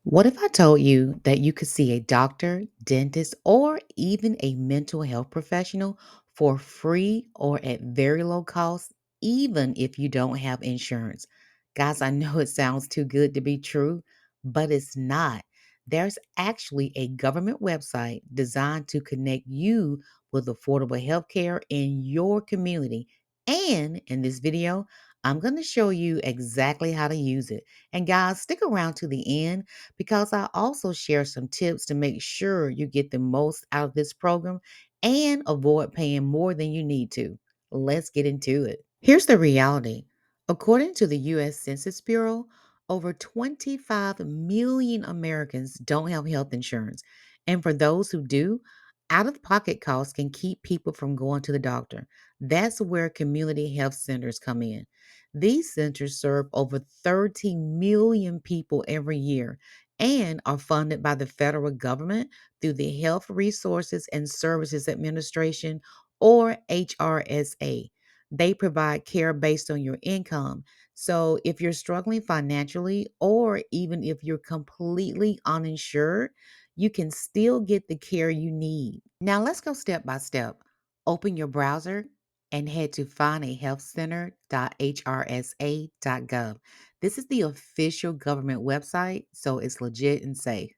What if I told you that you could see a doctor, dentist, or even a mental health professional for free or at very low cost, even if you don't have insurance? Guys, I know it sounds too good to be true, but it's not. There's actually a government website designed to connect you with affordable healthcare in your community. And in this video, I'm going to show you exactly how to use it. And guys, stick around to the end because I also share some tips to make sure you get the most out of this program and avoid paying more than you need to. Let's get into it. Here's the reality. According to the US Census Bureau, over 25 million Americans don't have health insurance. And for those who do, out of pocket costs can keep people from going to the doctor. That's where community health centers come in. These centers serve over 30 million people every year and are funded by the federal government through the Health Resources and Services Administration, or HRSA. They provide care based on your income. So if you're struggling financially, or even if you're completely uninsured, you can still get the care you need. Now, let's go step by step. Open your browser and head to findahealthcenter.hrsa.gov. This is the official government website, so it's legit and safe.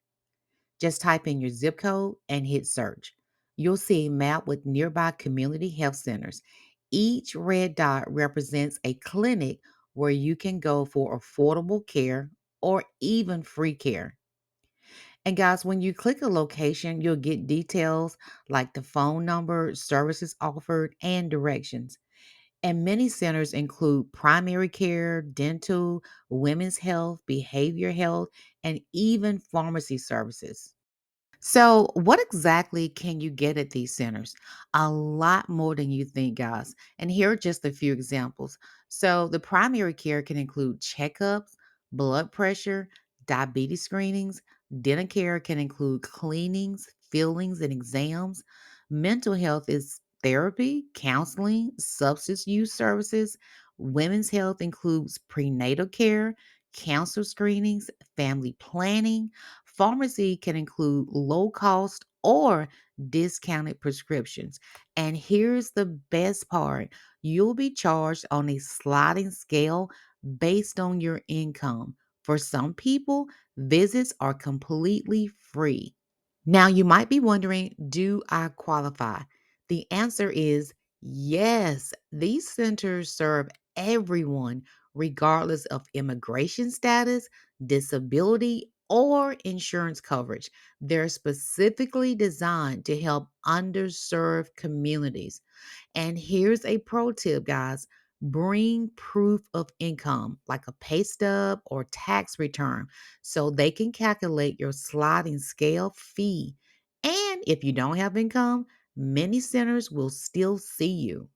Just type in your zip code and hit search. You'll see a map with nearby community health centers. Each red dot represents a clinic where you can go for affordable care or even free care. And guys, when you click a location, you'll get details like the phone number, services offered, and directions. And many centers include primary care, dental, women's health, behavior health, and even pharmacy services. So, what exactly can you get at these centers? A lot more than you think, guys. And here are just a few examples. So, the primary care can include checkups, blood pressure, diabetes screenings. Dental care can include cleanings, fillings, and exams. Mental health is therapy, counseling, substance use services. Women's health includes prenatal care, cancer screenings, family planning. Pharmacy can include low cost or discounted prescriptions. And here's the best part, you'll be charged on a sliding scale based on your income. For some people, visits are completely free. Now, you might be wondering, do I qualify? The answer is yes. These centers serve everyone, regardless of immigration status, disability, or insurance coverage. They're specifically designed to help underserved communities. And here's a pro tip, guys. Bring proof of income, like a pay stub or tax return, so they can calculate your sliding scale fee. And if you don't have income, many centers will still see you.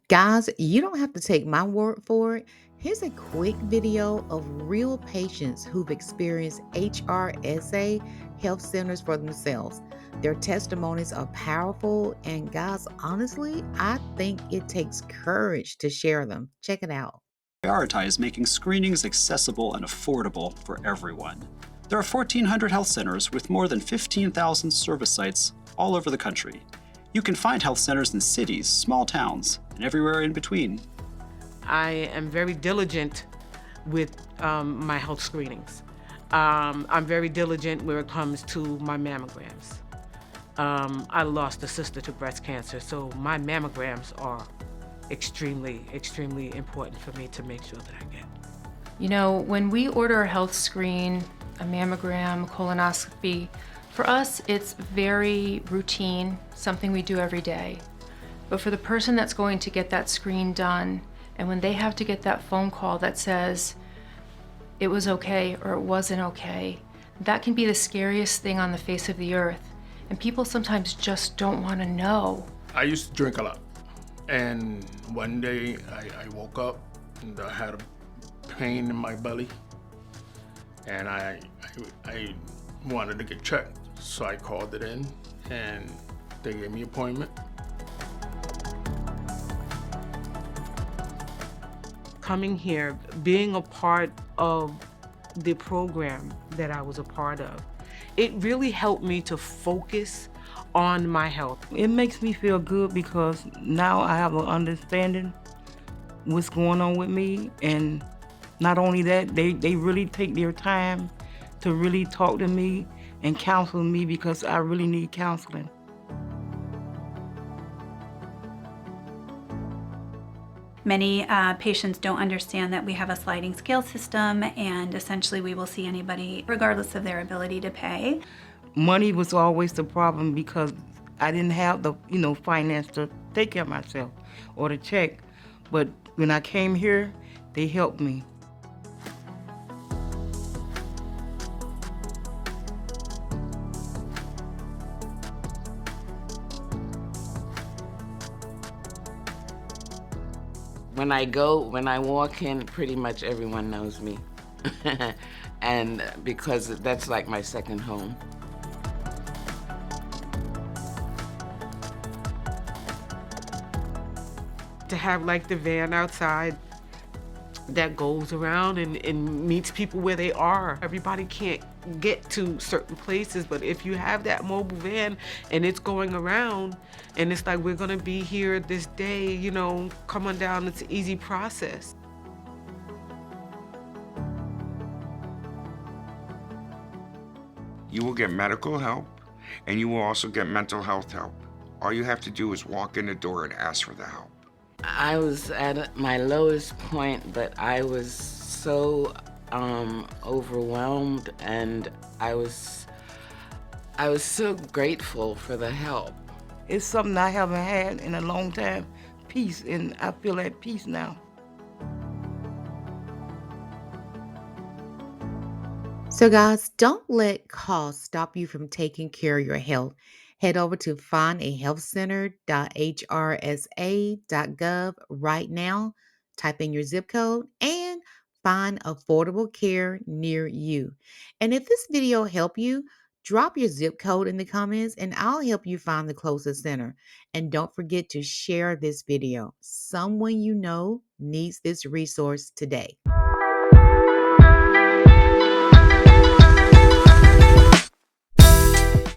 Guys, you don't have to take my word for it. Here's a quick video of real patients who've experienced HRSA Health Centers for themselves. Their testimonies are powerful, and guys, honestly, I think it takes courage to share them. Check it out. Prioritize making screenings accessible and affordable for everyone. There are 1,400 health centers with more than 15,000 service sites all over the country. You can find health centers in cities, small towns, and everywhere in between. I am very diligent with my health screenings. I'm very diligent when it comes to my mammograms. I lost a sister to breast cancer, so my mammograms are extremely, extremely important for me to make sure that I get. You know, when we order a health screen, a mammogram, colonoscopy, for us it's very routine, something we do every day. But for the person that's going to get that screen done, and when they have to get that phone call that says it was okay or it wasn't okay, that can be the scariest thing on the face of the earth. And people sometimes just don't want to know. I used to drink a lot. And one day I woke up and I had a pain in my belly. And I wanted to get checked. So I called it in and they gave me an appointment. Coming here, being a part of the program that I was a part of. It really helped me to focus on my health. It makes me feel good because now I have an understanding what's going on with me, and not only that, they really take their time to really talk to me and counsel me because I really need counseling. Many patients don't understand that we have a sliding scale system, and essentially we will see anybody regardless of their ability to pay. Money was always the problem because I didn't have the, finance to take care of myself or to check. But when I came here, they helped me. When I walk in, pretty much everyone knows me. And because that's like my second home. To have like the van outside that goes around and meets people where they are. Everybody can't get to certain places, but if you have that mobile van and it's going around and it's like, we're gonna be here this day, come on down, it's an easy process. You will get medical help, and you will also get mental health help. All you have to do is walk in the door and ask for the help. I was at my lowest point, but I was so overwhelmed, and I was so grateful for the help. It's something I haven't had in a long time, peace, and I feel at peace now. So, guys, don't let cost stop you from taking care of your health. Head over to findahealthcenter.hrsa.gov right now, type in your zip code, and find affordable care near you. And if this video helped you, drop your zip code in the comments and I'll help you find the closest center. And don't forget to share this video. Someone you know needs this resource today.